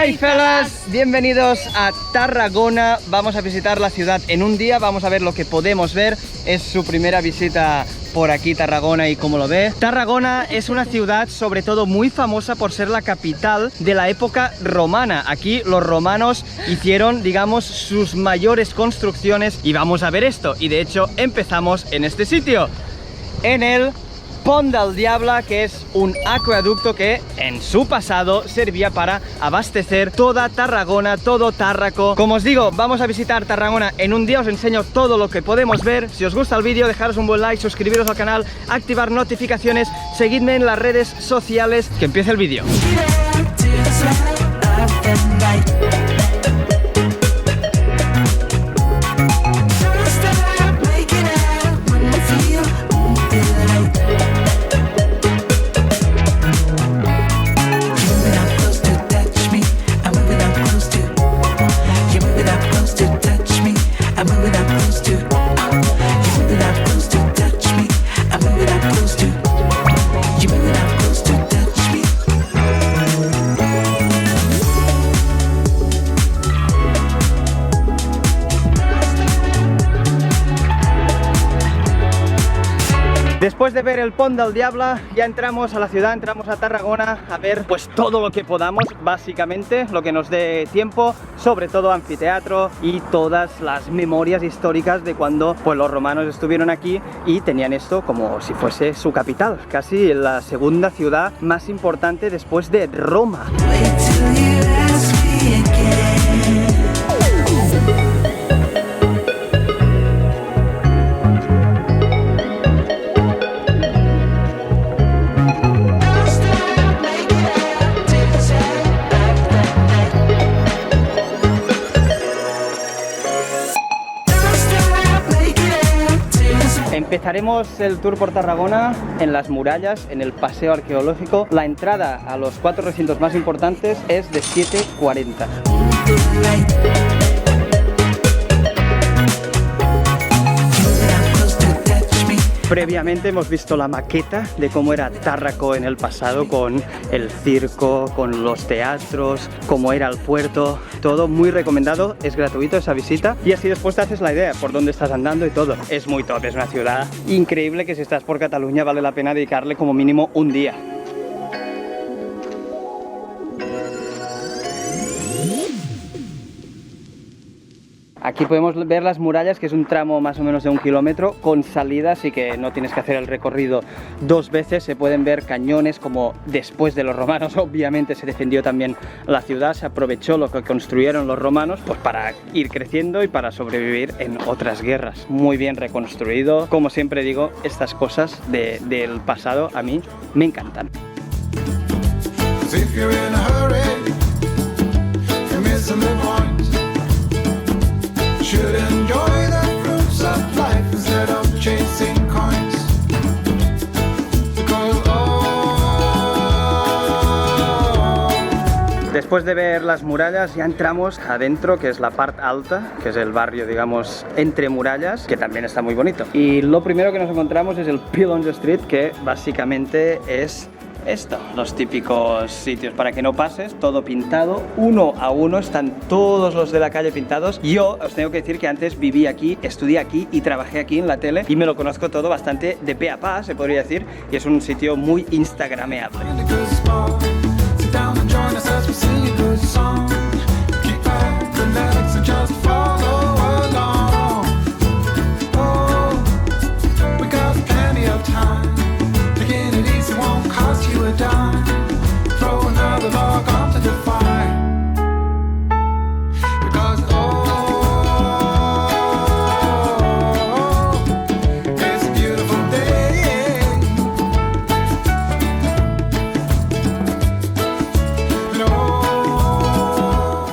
Hi fellas, bienvenidos a Tarragona. Vamos a visitar la ciudad en un día, vamos a ver lo que podemos ver. Es su primera visita por aquí, Tarragona, y como lo ve, Tarragona es una ciudad sobre todo muy famosa por ser la capital de la época romana. Aquí los romanos hicieron, digamos, sus mayores construcciones y vamos a ver esto. Y de hecho empezamos en este sitio, en el Pont del Diable, que es un acueducto que en su pasado servía para abastecer toda Tarragona, todo Tárraco. Como os digo, vamos a visitar Tarragona en un día, os enseño todo lo que podemos ver. Si os gusta el vídeo, dejaros un buen like, suscribiros al canal, activar notificaciones, seguidme en las redes sociales. Que empiece el vídeo. Después de ver el Pont del Diable, ya entramos a la ciudad, entramos a Tarragona a ver pues todo lo que podamos, básicamente, lo que nos dé tiempo, sobre todo anfiteatro y todas las memorias históricas de cuando pues los romanos estuvieron aquí y tenían esto como si fuese su capital, casi la segunda ciudad más importante después de Roma. Empezaremos el tour por Tarragona en las murallas, en el paseo arqueológico. La entrada a los 4 recintos más importantes es de 7,40. Previamente hemos visto la maqueta de cómo era Tárraco en el pasado, con el circo, con los teatros, cómo era el puerto, todo muy recomendado, es gratuito esa visita y así después te haces la idea por dónde estás andando y todo. Es muy top, es una ciudad increíble que si estás por Cataluña vale la pena dedicarle como mínimo un día. Aquí podemos ver las murallas, que es un tramo más o menos de 1 kilómetro con salida, así que no tienes que hacer el recorrido 2 veces. Se pueden ver cañones como después de los romanos, obviamente se defendió también la ciudad, se aprovechó lo que construyeron los romanos pues para ir creciendo y para sobrevivir en otras guerras. Muy bien reconstruido. Como siempre digo, estas cosas del pasado a mí me encantan. Después de ver las murallas ya entramos adentro, que es la parte alta, que es el barrio, digamos, entre murallas, que también está muy bonito. Y lo primero que nos encontramos es el Pillons Street, que básicamente es esto, los típicos sitios para que no pases, todo pintado, uno a uno, están todos los de la calle pintados. Yo os tengo que decir que antes viví aquí, estudié aquí y trabajé aquí en la tele y me lo conozco todo bastante de pe a pa, se podría decir, y es un sitio muy instagrameable.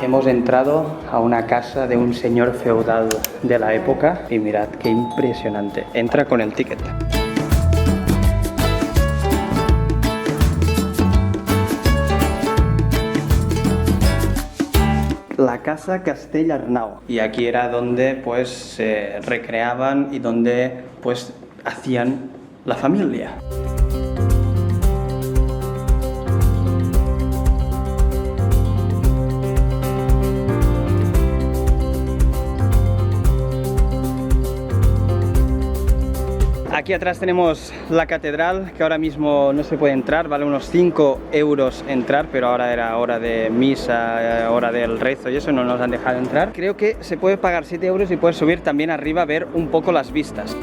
Hemos entrado a una casa de un señor feudal de la época y mirad qué impresionante. Entra con el ticket. La casa Castellarnau, y aquí era donde pues se recreaban y donde pues hacían la familia. Aquí atrás tenemos la catedral, que ahora mismo no se puede entrar, vale unos 5 euros entrar, pero ahora era hora de misa, hora del rezo y eso, no nos han dejado entrar. Creo que se puede pagar 7 euros y puedes subir también arriba a ver un poco las vistas.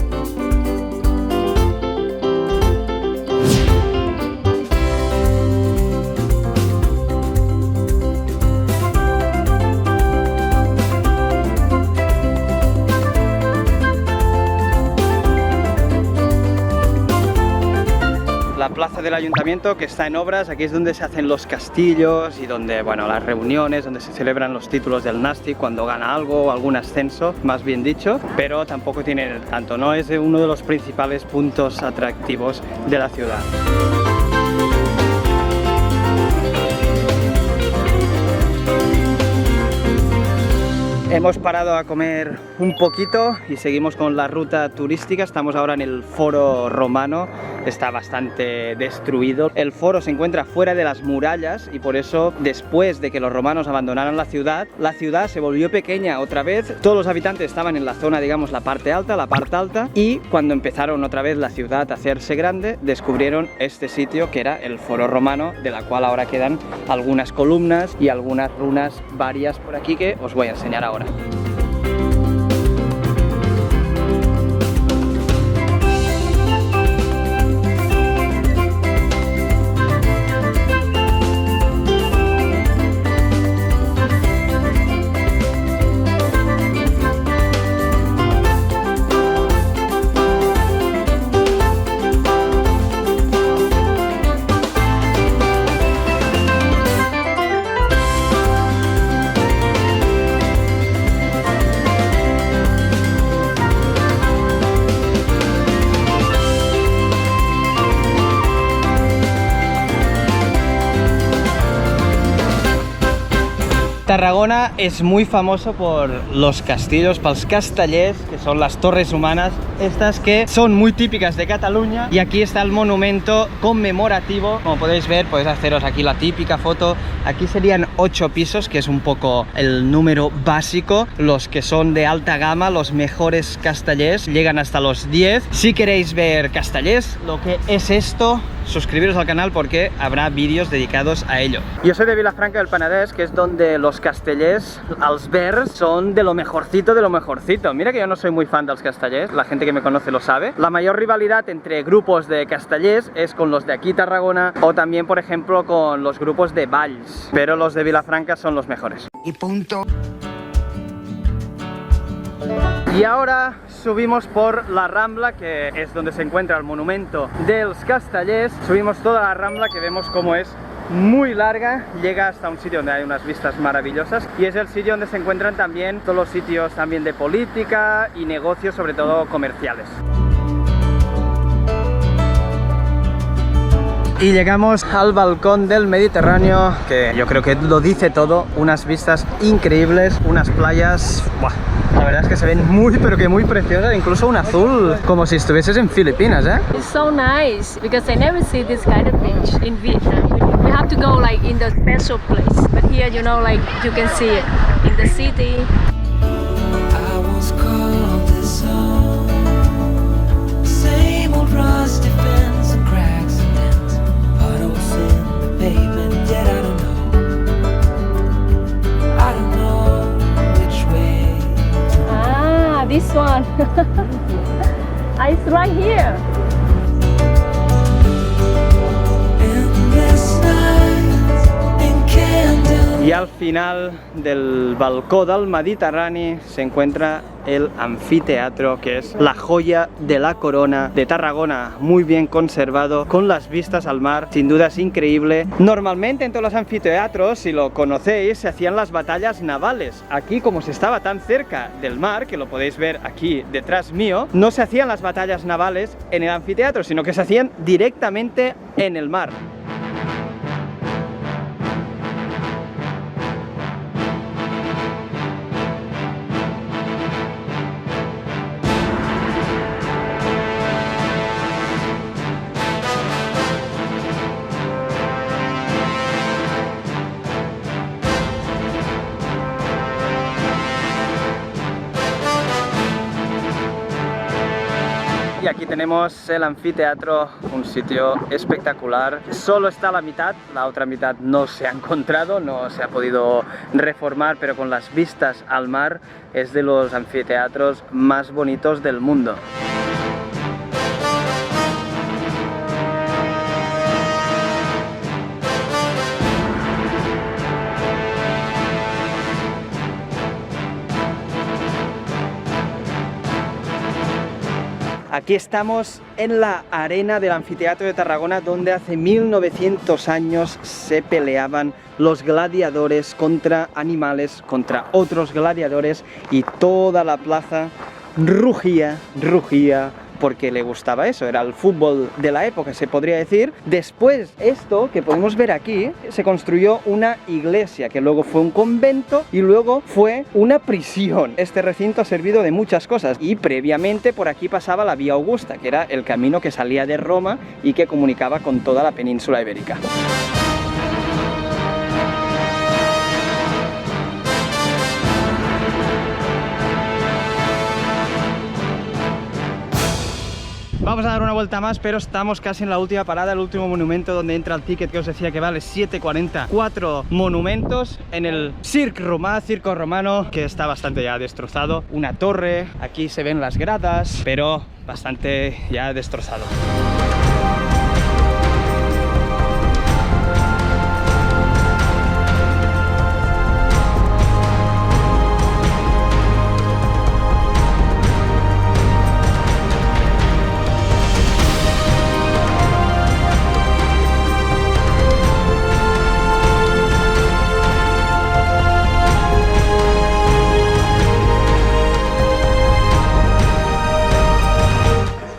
La plaza del ayuntamiento, que está en obras, aquí es donde se hacen los castillos y donde, bueno, las reuniones, donde se celebran los títulos del Nàstic cuando gana algo o algún ascenso, más bien dicho, pero tampoco tiene tanto, no es uno de los principales puntos atractivos de la ciudad. Hemos parado a comer un poquito y seguimos con la ruta turística. Estamos ahora en el Foro Romano, está bastante destruido. El foro se encuentra fuera de las murallas y por eso, después de que los romanos abandonaran la ciudad se volvió pequeña otra vez. Todos los habitantes estaban en la zona, digamos, la parte alta, y cuando empezaron otra vez la ciudad a hacerse grande, descubrieron este sitio que era el Foro Romano, de la cual ahora quedan algunas columnas y algunas runas varias por aquí que os voy a enseñar ahora. Tarragona es muy famoso por los castillos, pels castellers, que son las torres humanas, estas que son muy típicas de Cataluña. Y aquí está el monumento conmemorativo, como podéis ver, podéis haceros aquí la típica foto. Aquí serían 8 pisos, que es un poco el número básico. Los que son de alta gama, los mejores castellers, llegan hasta los 10. Si queréis ver castellers, lo que es esto, suscribiros al canal porque habrá vídeos dedicados a ello. Yo soy de Vilafranca del Penedès, que es donde los castellers, els verds, son de lo mejorcito de lo mejorcito. Mira que yo no soy muy fan dels castellers, la gente que me conoce lo sabe. La mayor rivalidad entre grupos de castellers es con los de aquí Tarragona o también, por ejemplo, con los grupos de Valls, pero los de Vilafranca son los mejores. Y punto. Y ahora subimos por la Rambla, que es donde se encuentra el monumento dels castellers. Subimos toda la Rambla, que vemos cómo es muy larga, llega hasta un sitio donde hay unas vistas maravillosas y es el sitio donde se encuentran también todos los sitios también de política y negocios, sobre todo comerciales. Y llegamos al balcón del Mediterráneo, que yo creo que lo dice todo, unas vistas increíbles, unas playas, ¡buah! La verdad es que se ven muy, pero que muy preciosas, incluso un azul como si estuvieses en Filipinas, ¿eh? It's so nice because I never see this kind of beach in Vietnam. We have to go like in the special place, but here, you know, like you can see it in the city. I was called the song, same old rusty fence and cracks and dents, puddles in the pavement, yet I don't know which way. Ah, this one. It's right here. Y al final del balcó del Mediterrani se encuentra el anfiteatro, que es la joya de la corona de Tarragona, muy bien conservado, con las vistas al mar, sin duda es increíble. Normalmente en todos los anfiteatros, si lo conocéis, se hacían las batallas navales. Aquí, como se estaba tan cerca del mar, que lo podéis ver aquí detrás mío, no se hacían las batallas navales en el anfiteatro, sino que se hacían directamente en el mar. Y aquí tenemos el anfiteatro, un sitio espectacular. Solo está la mitad, la otra mitad no se ha encontrado, no se ha podido reformar, pero con las vistas al mar es de los anfiteatros más bonitos del mundo. Aquí estamos en la arena del anfiteatro de Tarragona, donde hace 1900 años se peleaban los gladiadores contra animales, contra otros gladiadores, y toda la plaza rugía porque le gustaba eso, era el fútbol de la época, se podría decir. Después, esto que podemos ver aquí, se construyó una iglesia, que luego fue un convento y luego fue una prisión. Este recinto ha servido de muchas cosas, y previamente por aquí pasaba la Vía Augusta, que era el camino que salía de Roma y que comunicaba con toda la península ibérica. Vamos a dar una vuelta más, pero estamos casi en la última parada, el último monumento donde entra el ticket que os decía que vale 7,40. 4 monumentos en el Circo Romano, que está bastante ya destrozado. Una torre, aquí se ven las gradas, pero bastante ya destrozado.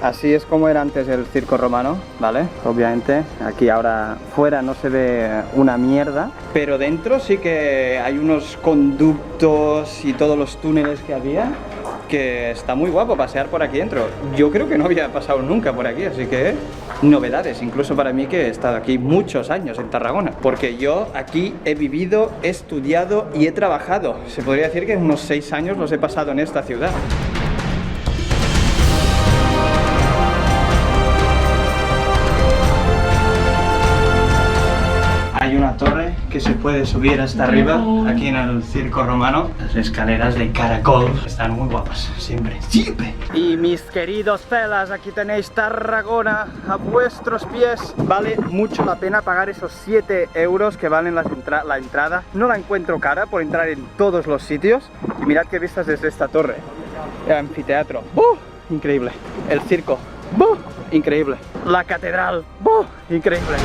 Así es como era antes el circo romano, ¿vale? Obviamente, aquí ahora fuera no se ve una mierda, pero dentro sí que hay unos conductos y todos los túneles que había, que está muy guapo pasear por aquí dentro. Yo creo que no había pasado nunca por aquí, así que novedades, incluso para mí que he estado aquí muchos años en Tarragona, porque yo aquí he vivido, he estudiado y he trabajado. Se podría decir que unos 6 años los he pasado en esta ciudad. Hay una torre que se puede subir hasta arriba, aquí en el circo romano. Las escaleras de caracol están muy guapas, siempre. Y mis queridos felas, aquí tenéis Tarragona a vuestros pies. Vale mucho la pena pagar esos 7 euros que valen la entrada. No la encuentro cara por entrar en todos los sitios. Y mirad qué vistas desde esta torre. El anfiteatro, increíble. El circo, increíble. La catedral, increíble.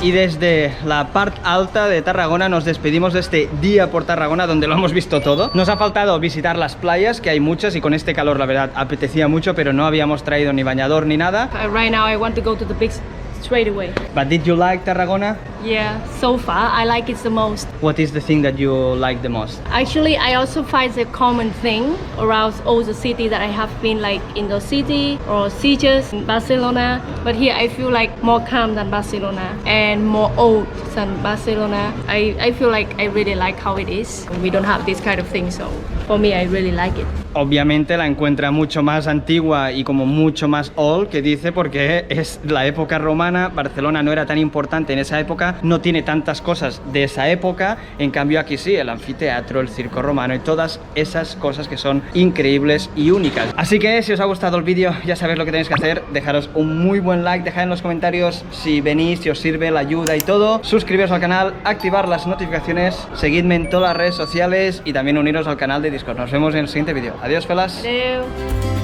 Y desde la parte alta de Tarragona nos despedimos de este día por Tarragona, donde lo hemos visto todo. Nos ha faltado visitar las playas, que hay muchas, y con este calor la verdad apetecía mucho, pero no habíamos traído ni bañador ni nada. Right now I want to go to the beach straight away. But did you like Tarragona? Yeah, so far I like it the most. What is the thing that you like the most? Actually, I also find the common thing around all the cities that I have been, like in the city or Sitges in Barcelona. But here I feel like more calm than Barcelona and more old than Barcelona. I feel like I really like how it is. We don't have this kind of thing, so for me I really like it. Obviamente la encuentra mucho más antigua y como mucho más old, que dice, porque es la época romana. Barcelona no era tan importante en esa época, no tiene tantas cosas de esa época. En cambio aquí sí, el anfiteatro, el circo romano y todas esas cosas que son increíbles y únicas. Así que si os ha gustado el vídeo, ya sabéis lo que tenéis que hacer. Dejaros un muy buen like, dejad en los comentarios si venís, si os sirve la ayuda y todo. Suscribiros al canal, activar las notificaciones, seguidme en todas las redes sociales y también uniros al canal de Discord. Nos vemos en el siguiente vídeo. Adiós, felas. Hello.